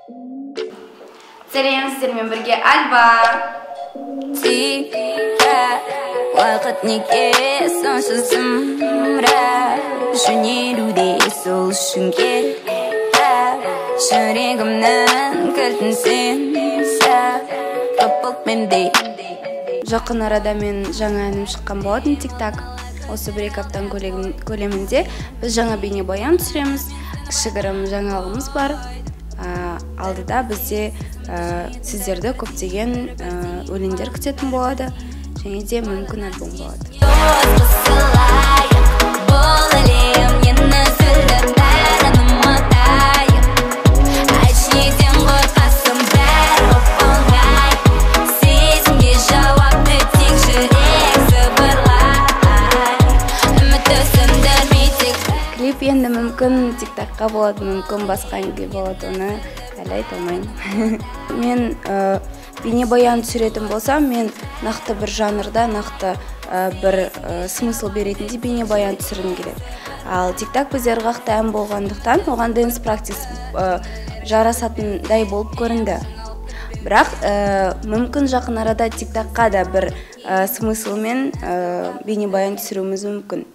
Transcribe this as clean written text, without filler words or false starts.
Сәлеметсіздермен бірге Альба. Уақыт неге сонша зымыра, жөнелуде сол үшін керек. Жүрегімнің кілтін сен сақ менде. Жақын арада мен жаңа әнім шыққан болатын TikTok. Осы бір-екі аптаның көлемінде біз жаңа бейнебаян түсіреміз. Кішігірім жаңалығымыз бар. Алдыда бізде сіздерді көптеген өлеңдер күтетін болады, және де мүмкін альбом болады. Клип енді мүмкін TikTokқа болады, мүмкін басқа әнге болады, оны әлі айта алмаймын. Мен бейнебаян түсіретін болсам, мен нақты бір жанрда, нақты бір смысл беретіндей бейнебаян түсіргім келеді. Ал TikTok біздер ырғақты ән болғандықтан, оған dance practice жарасатындай болып көрінді. Бірақ мүмкін жақын арада TikTokқа да бір смыслмен бейнебаян түсіруіміз мүмкін.